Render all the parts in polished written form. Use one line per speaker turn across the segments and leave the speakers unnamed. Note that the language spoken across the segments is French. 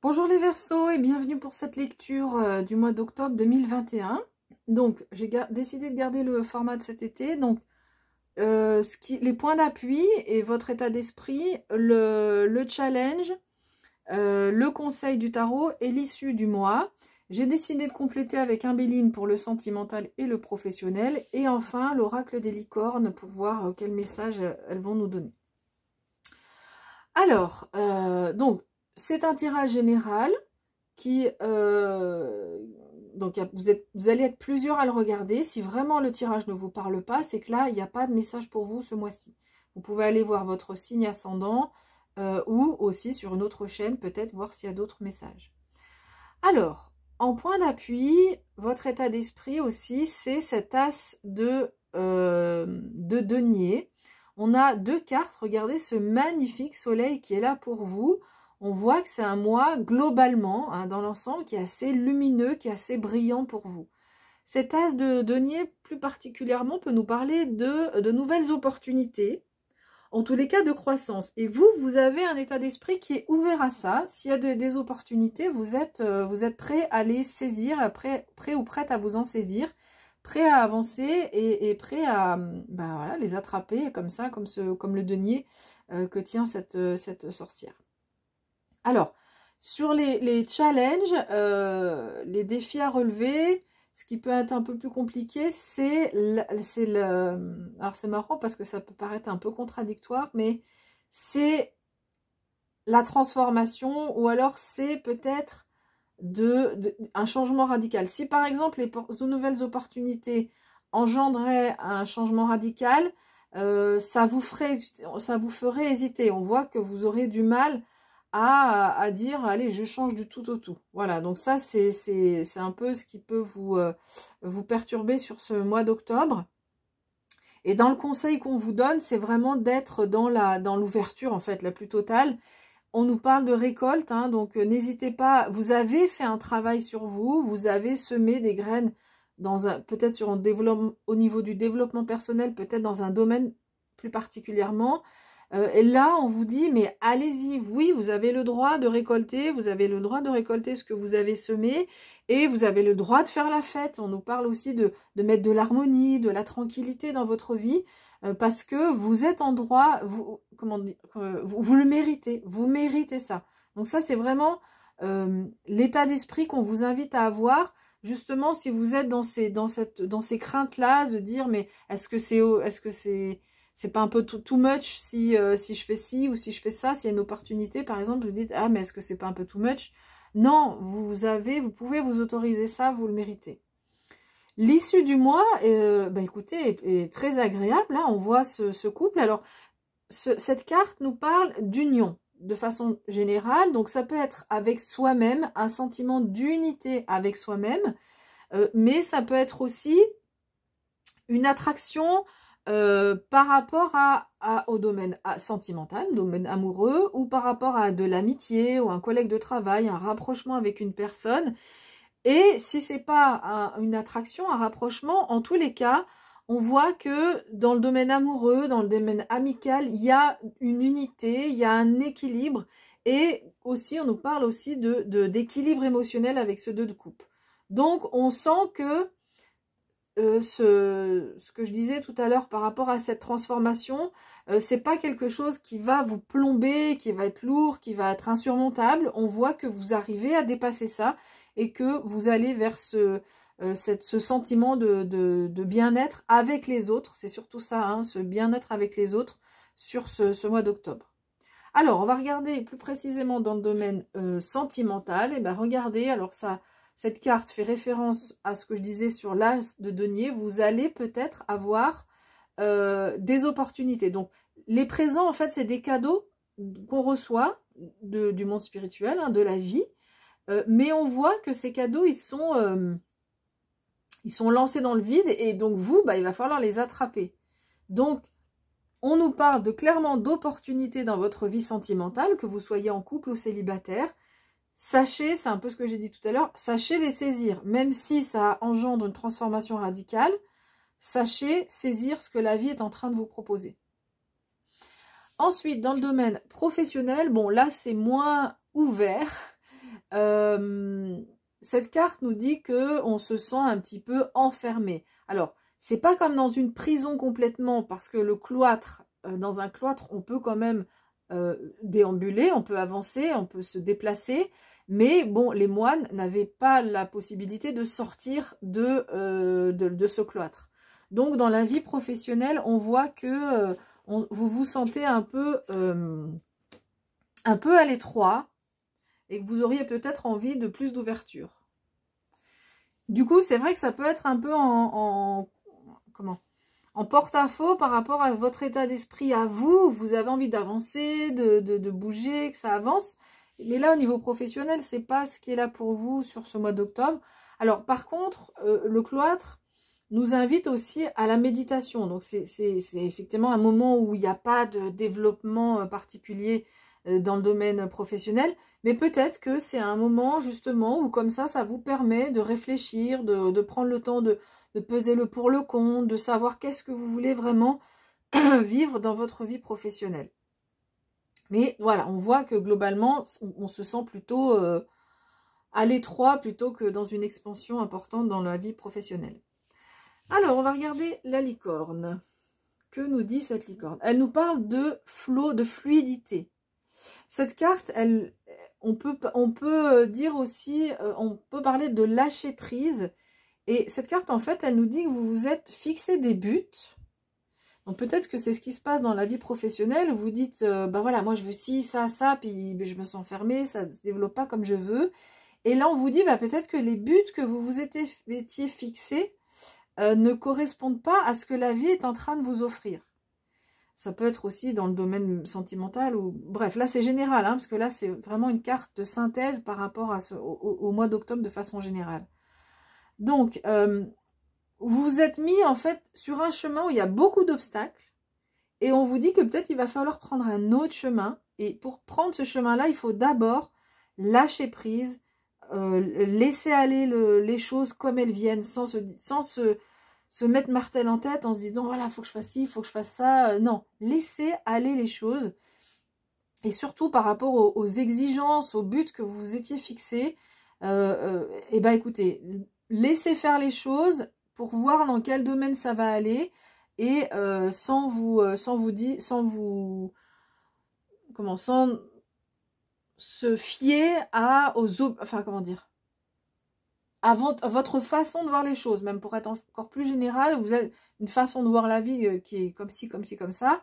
Bonjour les Verseaux et bienvenue pour cette lecture du mois d'octobre 2021. Donc j'ai décidé de garder le format de cet été. Donc les points d'appui et votre état d'esprit, le challenge, le conseil du tarot et l'issue du mois. J'ai décidé de compléter avec un Béline pour le sentimental et le professionnel. Et enfin l'oracle des licornes pour voir quel message elles vont nous donner. Alors, donc c'est un tirage général qui donc vous allez être plusieurs à le regarder. Si vraiment le tirage ne vous parle pas, c'est que là il n'y a pas de message pour vous ce mois-ci. Vous pouvez aller voir votre signe ascendant ou aussi sur une autre chaîne peut-être voir s'il y a d'autres messages. Alors en point d'appui, votre état d'esprit aussi, c'est cet as de denier. On a deux cartes, regardez ce magnifique soleil qui est là pour vous. On voit que c'est un mois globalement, hein, dans l'ensemble, qui est assez lumineux, qui est assez brillant pour vous. Cet as de denier, plus particulièrement, peut nous parler de nouvelles opportunités, en tous les cas de croissance. Et vous, vous avez un état d'esprit qui est ouvert à ça. S'il y a des opportunités, vous êtes prêt à les saisir, prêt ou prête à vous en saisir, prêt à avancer et prêt à voilà, les attraper comme ça, comme le denier que tient cette sorcière. Alors, sur les challenges, les défis à relever, ce qui peut être un peu plus compliqué, alors c'est marrant parce que ça peut paraître un peu contradictoire, mais c'est la transformation ou alors c'est peut-être un changement radical. Si par exemple les nouvelles opportunités engendraient un changement radical, ça vous ferait hésiter. On voit que vous aurez du mal à dire allez, je change du tout au tout. Voilà, donc ça c'est un peu ce qui peut vous perturber sur ce mois d'octobre. Et dans le conseil qu'on vous donne, c'est vraiment d'être dans l'ouverture en fait la plus totale. On nous parle de récolte, hein, donc n'hésitez pas, vous avez fait un travail sur vous, vous avez semé des graines peut-être au niveau du développement personnel, peut-être dans un domaine plus particulièrement. Et là, on vous dit, mais allez-y, oui, vous avez le droit de récolter, vous avez le droit de récolter ce que vous avez semé, et vous avez le droit de faire la fête. On nous parle aussi de mettre de l'harmonie, de la tranquillité dans votre vie, parce que vous êtes en droit, vous le méritez, vous méritez ça. Donc ça, c'est vraiment l'état d'esprit qu'on vous invite à avoir, justement, si vous êtes dans ces craintes-là, de dire, mais est-ce que c'est pas un peu too much si je fais ci ou si je fais ça, s'il y a une opportunité, par exemple, vous dites, ah, mais est-ce que c'est pas un peu too much? Non, vous pouvez vous autoriser ça, vous le méritez. L'issue du mois, écoutez, est très agréable. Là, on voit ce couple. Alors, cette carte nous parle d'union de façon générale. Donc, ça peut être avec soi-même, un sentiment d'unité avec soi-même. Mais ça peut être aussi une attraction par rapport au domaine sentimental, domaine amoureux, ou par rapport à de l'amitié, ou un collègue de travail, un rapprochement avec une personne. Et si c'est pas une attraction, un rapprochement, en tous les cas, on voit que dans le domaine amoureux, dans le domaine amical, il y a une unité, il y a un équilibre. Et aussi, on nous parle aussi d'équilibre émotionnel avec ce deux de coupe. Donc, on sent que ce que je disais tout à l'heure par rapport à cette transformation, c'est pas quelque chose qui va vous plomber, qui va être lourd, qui va être insurmontable. On voit que vous arrivez à dépasser ça et que vous allez vers ce sentiment de bien-être avec les autres. C'est surtout ça, hein, ce bien-être avec les autres sur ce mois d'octobre. Alors, on va regarder plus précisément dans le domaine sentimental. Et ben regardez, alors cette carte fait référence à ce que je disais sur l'as de denier. Vous allez peut-être avoir des opportunités. Donc, les présents, en fait, c'est des cadeaux qu'on reçoit du monde spirituel, hein, de la vie. Mais on voit que ces cadeaux, ils sont lancés dans le vide. Et donc, vous, il va falloir les attraper. Donc, on nous parle clairement d'opportunités dans votre vie sentimentale, que vous soyez en couple ou célibataire. Sachez, c'est un peu ce que j'ai dit tout à l'heure, sachez les saisir. Même si ça engendre une transformation radicale, sachez saisir ce que la vie est en train de vous proposer. Ensuite, dans le domaine professionnel, bon là c'est moins ouvert. cette carte nous dit qu'on se sent un petit peu enfermé. Alors, c'est pas comme dans une prison complètement, parce que le cloître, dans un cloître, on peut quand même déambuler, on peut avancer, on peut se déplacer, mais bon, les moines n'avaient pas la possibilité de sortir de ce cloître. Donc, dans la vie professionnelle, on voit que vous vous sentez un peu à l'étroit et que vous auriez peut-être envie de plus d'ouverture. Du coup, c'est vrai que ça peut être un peu en porte-à-faux par rapport à votre état d'esprit à vous. Vous avez envie d'avancer, de bouger, que ça avance. Mais là, au niveau professionnel, c'est pas ce qui est là pour vous sur ce mois d'octobre. Alors, par contre, le cloître nous invite aussi à la méditation. Donc, c'est effectivement un moment où il n'y a pas de développement particulier dans le domaine professionnel. Mais peut-être que c'est un moment, justement, où comme ça vous permet de réfléchir, de prendre le temps de peser le pour le contre, de savoir qu'est-ce que vous voulez vraiment vivre dans votre vie professionnelle. Mais voilà, on voit que globalement, on se sent plutôt à l'étroit plutôt que dans une expansion importante dans la vie professionnelle. Alors, on va regarder la licorne. Que nous dit cette licorne? Elle nous parle de flot, de fluidité. Cette carte, on peut dire aussi, on peut parler de lâcher prise. Et cette carte, en fait, elle nous dit que vous vous êtes fixé des buts. Donc peut-être que c'est ce qui se passe dans la vie professionnelle. Vous dites, ben voilà, moi je veux ci, ça, puis je me sens fermée, ça ne se développe pas comme je veux. Et là, on vous dit, peut-être que les buts que vous vous étiez fixés ne correspondent pas à ce que la vie est en train de vous offrir. Ça peut être aussi dans le domaine sentimental, ou bref, là c'est général, parce que là c'est vraiment une carte de synthèse par rapport à au mois d'octobre de façon générale. Donc, vous vous êtes mis en fait sur un chemin où il y a beaucoup d'obstacles et on vous dit que peut-être il va falloir prendre un autre chemin. Et pour prendre ce chemin-là, il faut d'abord lâcher prise, laisser aller les choses comme elles viennent, sans se mettre martel en tête en se disant voilà, il faut que je fasse ci, il faut que je fasse ça. Non, laissez aller les choses. Et surtout par rapport aux exigences, aux buts que vous vous étiez fixés, écoutez, laissez faire les choses pour voir dans quel domaine ça va aller et sans se fier à votre façon de voir les choses, même pour être encore plus général, vous avez une façon de voir la vie qui est comme ci, comme ça.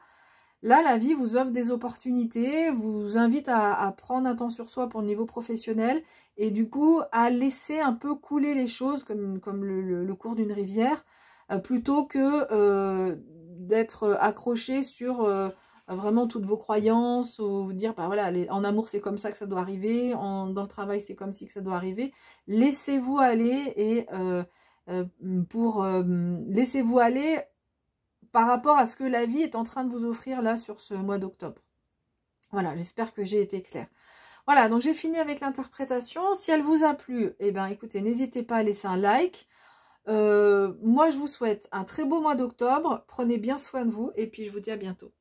Là, la vie vous offre des opportunités, vous invite à prendre un temps sur soi pour le niveau professionnel et du coup à laisser un peu couler les choses comme le cours d'une rivière plutôt que d'être accroché sur vraiment toutes vos croyances ou vous dire voilà, en amour c'est comme ça que ça doit arriver, dans le travail c'est comme ci que ça doit arriver. Laissez-vous aller et laissez-vous aller par rapport à ce que la vie est en train de vous offrir là sur ce mois d'octobre. Voilà, j'espère que j'ai été claire. Voilà, donc j'ai fini avec l'interprétation. Si elle vous a plu, écoutez, n'hésitez pas à laisser un like. Moi, je vous souhaite un très beau mois d'octobre. Prenez bien soin de vous et puis je vous dis à bientôt.